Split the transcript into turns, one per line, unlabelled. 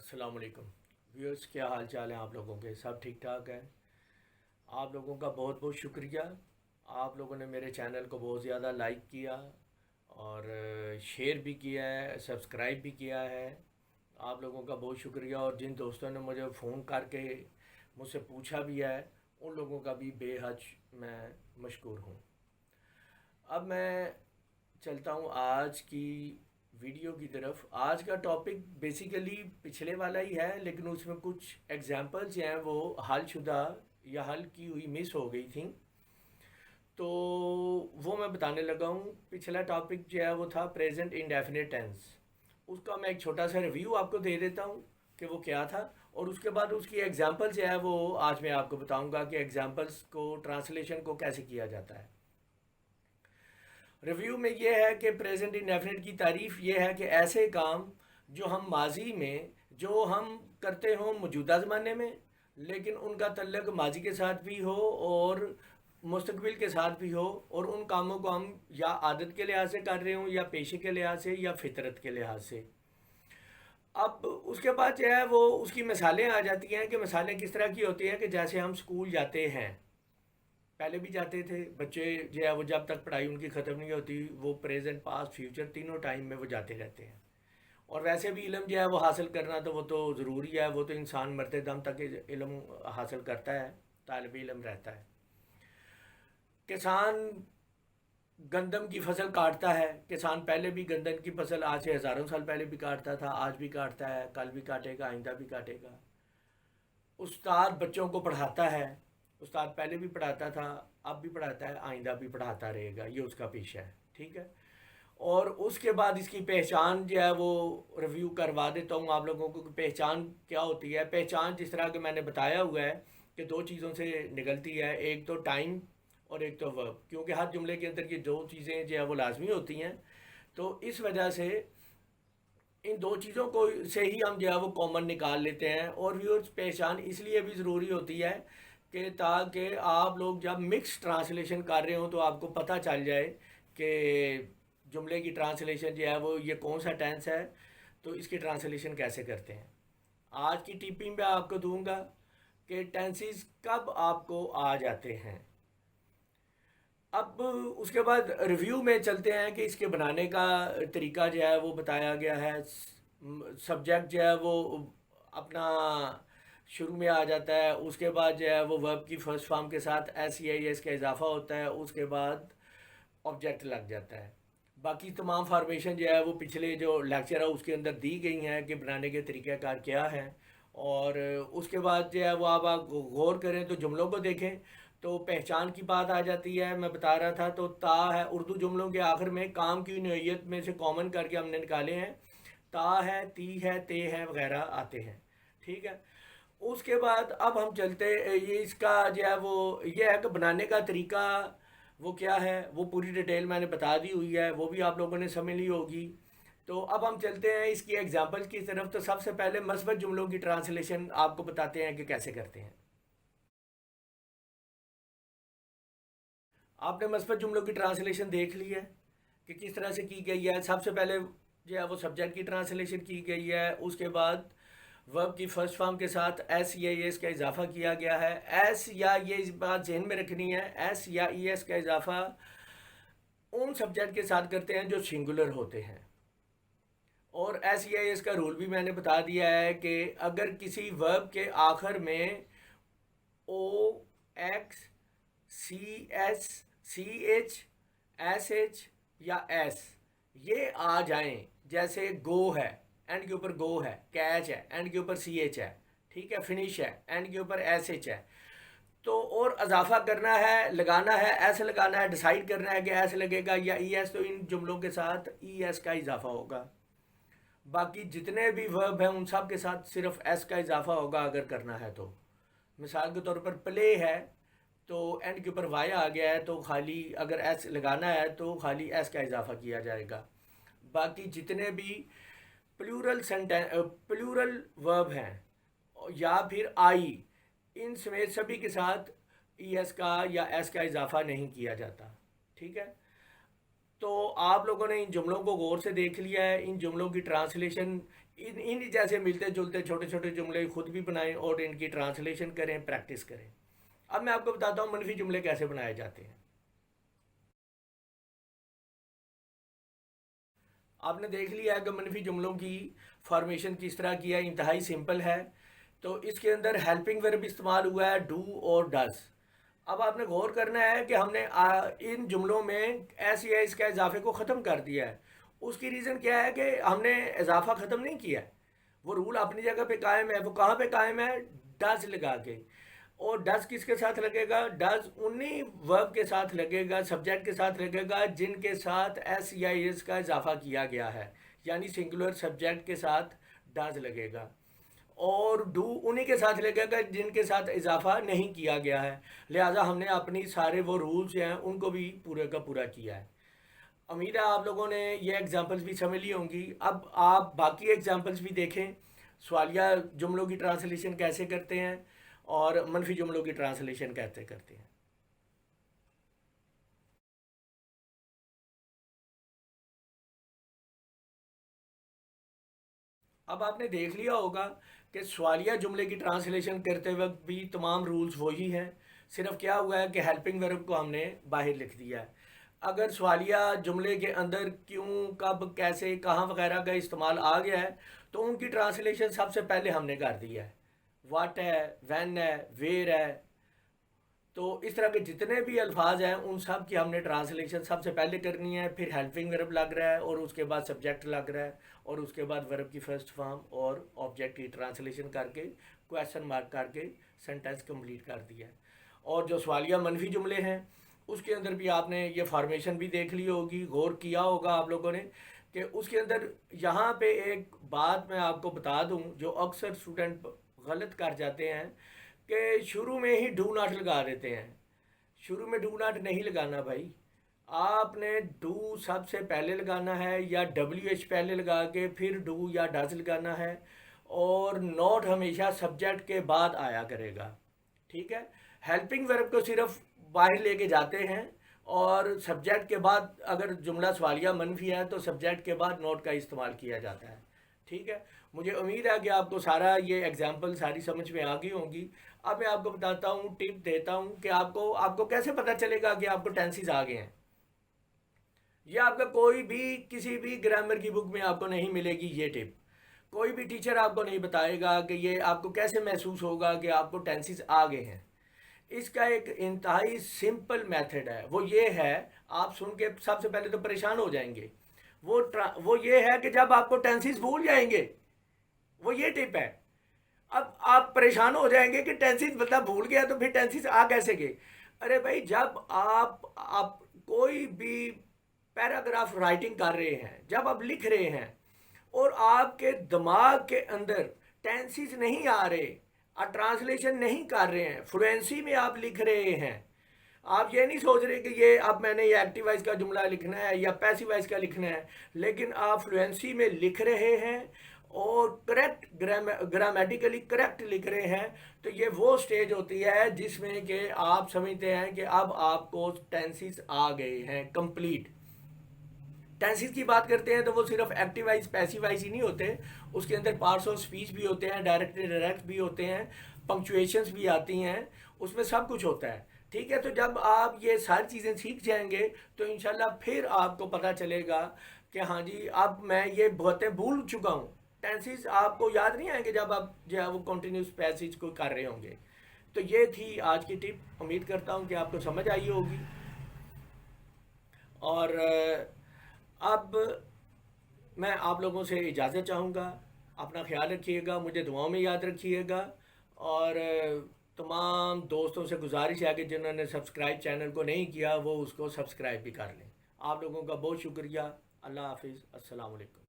السلام علیکم ویورز، کیا حال چال ہیں آپ لوگوں کے؟ سب ٹھیک ٹھاک ہیں؟ آپ لوگوں کا بہت بہت شکریہ۔ آپ لوگوں نے میرے چینل کو بہت زیادہ لائک کیا اور شیئر بھی کیا ہے، سبسکرائب بھی کیا ہے۔ آپ لوگوں کا بہت شکریہ، اور جن دوستوں نے مجھے فون کر کے مجھ سے پوچھا بھی ہے ان لوگوں کا بھی بے حد میں مشکور ہوں۔ اب میں چلتا ہوں آج کی ویڈیو کی طرف۔ آج کا ٹاپک بیسیکلی پچھلے والا ہی ہے، لیکن اس میں کچھ ایگزامپلز ہیں وہ حل شدہ یا حل کی ہوئی مس ہو گئی تھیں، تو وہ میں بتانے لگا ہوں۔ پچھلا ٹاپک جو ہے وہ تھا پریزنٹ انڈیفینٹ ٹینس۔ اس کا میں ایک چھوٹا سا ریویو آپ کو دے دیتا ہوں کہ وہ کیا تھا، اور اس کے بعد اس کی ایگزامپل جو ہے وہ آج میں آپ کو بتاؤں گا کہ ایگزامپلس کو ٹرانسلیشن کو کیسے کیا جاتا ہے۔ ریویو میں یہ ہے کہ پریزنٹ انڈیفینٹ کی تعریف یہ ہے کہ ایسے کام جو ہم ماضی میں جو ہم کرتے ہوں موجودہ زمانے میں، لیکن ان کا تعلق ماضی کے ساتھ بھی ہو اور مستقبل کے ساتھ بھی ہو، اور ان کاموں کو ہم یا عادت کے لحاظ سے کر رہے ہوں یا پیشے کے لحاظ سے یا فطرت کے لحاظ سے۔ اب اس کے بعد جو ہے وہ اس کی مثالیں آ جاتی ہیں کہ مثالیں کس طرح کی ہوتی ہیں، کہ جیسے ہم سکول جاتے ہیں، پہلے بھی جاتے تھے بچے جو ہے وہ، جب تک پڑھائی ان کی ختم نہیں ہوتی وہ پریزنٹ پاسٹ فیوچر تینوں ٹائم میں وہ جاتے رہتے ہیں۔ اور ویسے بھی علم جو ہے وہ حاصل کرنا تو وہ تو ضروری ہے، وہ تو انسان مرتے دم تک علم حاصل کرتا ہے، طالب علم رہتا ہے۔ کسان گندم کی فصل کاٹتا ہے، کسان پہلے بھی گندم کی فصل آج سے ہزاروں سال پہلے بھی کاٹتا تھا، آج بھی کاٹتا ہے، کل بھی کاٹے گا، آئندہ بھی کاٹے گا۔ استاد بچوں کو پڑھاتا ہے، استاد پہلے بھی پڑھاتا تھا، اب بھی پڑھاتا ہے، آئندہ بھی پڑھاتا رہے گا، یہ اس کا پیشہ ہے، ٹھیک ہے۔ اور اس کے بعد اس کی پہچان جو ہے وہ ریویو کروا دیتا ہوں آپ لوگوں کو کہ پہچان کیا ہوتی ہے۔ پہچان جس طرح کہ میں نے بتایا ہوا ہے کہ دو چیزوں سے نکلتی ہے، ایک تو ٹائم اور ایک تو ورب، کیونکہ ہر جملے کے اندر یہ دو چیزیں جو ہے وہ لازمی ہوتی ہیں، تو اس وجہ سے ان دو چیزوں کو سے ہی ہم جو ہے وہ کامن نکال لیتے ہیں۔ اور ویورز، پہچان اس لیے بھی ضروری ہوتی ہے کہ تاکہ آپ لوگ جب مکس ٹرانسلیشن کر رہے ہوں تو آپ کو پتہ چل جائے کہ جملے کی ٹرانسلیشن جو ہے وہ یہ کون سا ٹینس ہے، تو اس کی ٹرانسلیشن کیسے کرتے ہیں۔ آج کی ٹیپنگ میں آپ کو دوں گا کہ ٹینسز کب آپ کو آ جاتے ہیں۔ اب اس کے بعد ریویو میں چلتے ہیں کہ اس کے بنانے کا طریقہ جو ہے وہ بتایا گیا ہے۔ سبجیکٹ جو ہے وہ اپنا شروع میں آ جاتا ہے، اس کے بعد جو ہے وہ ورب کی فرسٹ فارم کے ساتھ ایس یا ایس کا اضافہ ہوتا ہے، اس کے بعد آبجیکٹ لگ جاتا ہے۔ باقی تمام فارمیشن جو ہے وہ پچھلے جو لیکچر ہے اس کے اندر دی گئی ہیں کہ بنانے کے طریقہ کار کیا ہیں۔ اور اس کے بعد جو ہے وہ آپ غور کریں تو جملوں کو دیکھیں تو پہچان کی بات آ جاتی ہے۔ میں بتا رہا تھا تو تا ہے، اردو جملوں کے آخر میں کام کی نوعیت میں سے کامن کر کے ہم نے نکالے ہیں، تا ہے، تی ہے، تے ہے وغیرہ آتے ہیں، ٹھیک ہے۔ اس کے بعد اب ہم چلتے، یہ اس کا جو ہے وہ یہ ہے کہ بنانے کا طریقہ وہ کیا ہے، وہ پوری ڈیٹیل میں نے بتا دی ہوئی ہے، وہ بھی آپ لوگوں نے سمجھ لی ہوگی۔ تو اب ہم چلتے ہیں اس کی ایگزامپل کی طرف۔ تو سب سے پہلے مثبت جملوں کی ٹرانسلیشن آپ کو بتاتے ہیں کہ کیسے کرتے ہیں۔ آپ نے مثبت جملوں کی ٹرانسلیشن دیکھ لی ہے کہ کس طرح سے کی گئی ہے۔ سب سے پہلے جو ہے وہ سبجیکٹ کی ٹرانسلیشن کی گئی ہے، اس کے بعد ورب کی فرسٹ فارم کے ساتھ ایس یا ایس کا اضافہ کیا گیا ہے۔ ایس یا یہ اس بات ذہن میں رکھنی ہے، ایس یا ای ایس کا اضافہ ان سبجیکٹ کے ساتھ کرتے ہیں جو سنگولر ہوتے ہیں۔ اور ایس یا ایس کا رول بھی میں نے بتا دیا ہے کہ اگر کسی ورب کے آخر میں O, X, C S, C H, S H یا ایس یہ آ جائیں، جیسے گو ہے، اینڈ کے اوپر گو ہے، کیچ ہے، اینڈ کے اوپر سی ایچ ہے، ٹھیک ہے، فنش ہے، اینڈ کے اوپر ایس ایچ ہے، تو اور اضافہ کرنا ہے، لگانا ہے، ایس لگانا ہے، ڈیسائیڈ کرنا ہے کہ ایس لگے گا یا ای ایس، تو ان جملوں کے ساتھ ای ایس کا اضافہ ہوگا۔ باقی جتنے بھی ورب ہیں ان سب کے ساتھ صرف ایس کا اضافہ ہوگا اگر کرنا ہے تو۔ مثال کے طور پر پلے ہے تو اینڈ کے اوپر وائی آ گیا ہے تو خالی اگر ایس لگانا ہے تو خالی ایس کا اضافہ کیا جائے گا۔ باقی جتنے بھی پلورل ورب ہیں یا پھر آئی، ان سمیت سبھی کے ساتھ ای ایس کا یا ایس کا اضافہ نہیں کیا جاتا، ٹھیک ہے۔ تو آپ لوگوں نے ان جملوں کو غور سے دیکھ لیا ہے. ان جملوں کی ٹرانسلیشن ان جیسے ملتے جلتے چھوٹے چھوٹے جملے خود بھی بنائیں اور ان کی ٹرانسلیشن کریں، پریکٹس کریں. اب میں آپ کو بتاتا ہوں منفی جملے کیسے بنائے جاتے ہیں. آپ نے دیکھ لیا ہے کہ منفی جملوں کی فارمیشن کس طرح کی ہے، انتہائی سمپل ہے. تو اس کے اندر ہیلپنگ ورب استعمال ہوا ہے، ڈو اور ڈز. اب آپ نے غور کرنا ہے کہ ہم نے ان جملوں میں ایس یا اس کا اضافے کو ختم کر دیا ہے. اس کی ریزن کیا ہے کہ ہم نے اضافہ ختم نہیں کیا ہے. وہ رول اپنی جگہ پہ قائم ہے. وہ کہاں پہ قائم ہے؟ ڈز لگا کے. اور ڈز کس کے ساتھ لگے گا؟ ڈز انہی ورب کے ساتھ لگے گا، سبجیکٹ کے ساتھ لگے گا جن کے ساتھ ایس یا ایس کا اضافہ کیا گیا ہے، یعنی سنگولر سبجیکٹ کے ساتھ ڈز لگے گا. اور ڈو انہی کے ساتھ لگے گا جن کے ساتھ اضافہ نہیں کیا گیا ہے. لہٰذا ہم نے اپنی سارے وہ رولز ہیں ان کو بھی پورے کا پورا کیا ہے. امید ہے آپ لوگوں نے یہ ایگزامپلس بھی سمجھ لی ہوں گی. اب آپ باقی ایگزامپلس بھی دیکھیں، سوالیہ جملوں کی ٹرانسلیشن کیسے کرتے ہیں اور منفی جملوں کی ٹرانسلیشن کیسے کرتے ہیں. اب آپ نے دیکھ لیا ہوگا کہ سوالیہ جملے کی ٹرانسلیشن کرتے وقت بھی تمام رولز وہی ہیں. صرف کیا ہوا ہے کہ ہیلپنگ ورب کو ہم نے باہر لکھ دیا ہے. اگر سوالیہ جملے کے اندر کیوں، کب، کیسے، کہاں وغیرہ کا استعمال آ گیا ہے تو ان کی ٹرانسلیشن سب سے پہلے ہم نے کر دی ہے. واٹ ہے، وین ہے، ویئر ہے. تو اس طرح کے جتنے بھی الفاظ ہیں ان سب کی ہم نے ٹرانسلیشن سب سے پہلے کرنی ہے. پھر ہیلپنگ ورب لگ رہا ہے اور اس کے بعد سبجیکٹ لگ رہا ہے اور اس کے بعد ورب کی فرسٹ فارم اور آبجیکٹ کی ٹرانسلیشن کر کے کویسچن مارک کر کے سینٹینس کمپلیٹ کر دیا ہے. اور جو سوالیہ منفی جملے ہیں اس کے اندر بھی آپ نے یہ فارمیشن بھی دیکھ لی ہوگی، غور کیا ہوگا آپ لوگوں نے کہ اس کے اندر یہاں پہ ایک بات میں آپ کو بتا دوں جو اکثر اسٹوڈنٹ غلط کر جاتے ہیں کہ شروع میں ہی ڈو ناٹ لگا دیتے ہیں. شروع میں ڈو ناٹ نہیں لگانا بھائی. آپ نے ڈو سب سے پہلے لگانا ہے یا ڈبلیو ایچ پہلے لگا کے پھر ڈو یا ڈز لگانا ہے. اور نوٹ ہمیشہ سبجیکٹ کے بعد آیا کرے گا. ٹھیک ہے. ہیلپنگ ورب کو صرف باہر لے کے جاتے ہیں اور سبجیکٹ کے بعد اگر جملہ سوالیہ منفی ہے تو سبجیکٹ کے بعد نوٹ کا استعمال کیا جاتا ہے. ٹھیک ہے. مجھے امید ہے کہ آپ کو سارا یہ ایگزامپل ساری سمجھ میں آ گئی ہوں گی. اب میں آپ کو بتاتا ہوں، ٹپ دیتا ہوں کہ آپ کو کیسے پتہ چلے گا کہ آپ کو ٹینسز آ گئے ہیں. یہ آپ کا کوئی بھی کسی بھی گرامر کی بک میں آپ کو نہیں ملے گی یہ ٹپ. کوئی بھی ٹیچر آپ کو نہیں بتائے گا کہ یہ آپ کو کیسے محسوس ہوگا کہ آپ کو ٹینسز آ گئے ہیں. اس کا ایک انتہائی سمپل میتھڈ ہے. وہ یہ ہے، آپ سن کے سب سے پہلے تو پریشان ہو جائیں گے. وہ یہ ہے کہ جب آپ کو ٹینسز بھول جائیں گے، وہ یہ ٹپ ہے. اب آپ پریشان ہو جائیں گے کہ ٹینسز بندہ بھول گیا تو پھر ٹینسز آ کیسے گئے. ارے بھائی، جب آپ کوئی بھی پیراگراف رائٹنگ کر رہے ہیں، جب آپ لکھ رہے ہیں اور آپ کے دماغ کے اندر ٹینسز نہیں آ رہے، آپ ٹرانسلیشن نہیں کر رہے ہیں، فلوئنسی میں آپ لکھ رہے ہیں، آپ یہ نہیں سوچ رہے کہ یہ اب میں نے یہ ایکٹیو وائس کا جملہ لکھنا ہے یا پیسیو وائس کا لکھنا ہے، لیکن آپ فلوئنسی میں لکھ رہے ہیں اور کریکٹ گرامیٹیکلی کریکٹ لکھ رہے ہیں، تو یہ وہ سٹیج ہوتی ہے جس میں کہ آپ سمجھتے ہیں کہ اب آپ کو ٹینسز آ گئے ہیں کمپلیٹ. ٹینسز کی بات کرتے ہیں تو وہ صرف ایکٹیو وائز پیسیو وائز ہی نہیں ہوتے، اس کے اندر پارٹس آف اسپیچ بھی ہوتے ہیں، ڈائریکٹ انڈائریکٹ بھی ہوتے ہیں، پنکچویشنز بھی آتی ہیں، اس میں سب کچھ ہوتا ہے. ٹھیک ہے. تو جب آپ یہ ساری چیزیں سیکھ جائیں گے تو انشاءاللہ پھر آپ کو پتہ چلے گا کہ ہاں جی اب میں یہ باتیں بھول چکا ہوں. ٹینسز آپ کو یاد نہیں آئیں گے جب آپ جو ہے وہ کنٹینیوس پیسیج کو کر رہے ہوں گے. تو یہ تھی آج کی ٹپ. امید کرتا ہوں کہ آپ کو سمجھ آئی ہوگی. اور اب میں آپ لوگوں سے اجازت چاہوں گا. اپنا خیال رکھیے گا، مجھے دعاؤں میں یاد رکھیے گا. اور تمام دوستوں سے گزارش ہے کہ جنہوں نے سبسکرائب چینل کو نہیں کیا وہ اس کو سبسکرائب بھی کر لیں. آپ لوگوں کا بہت شکریہ. اللہ حافظ. السلام علیکم.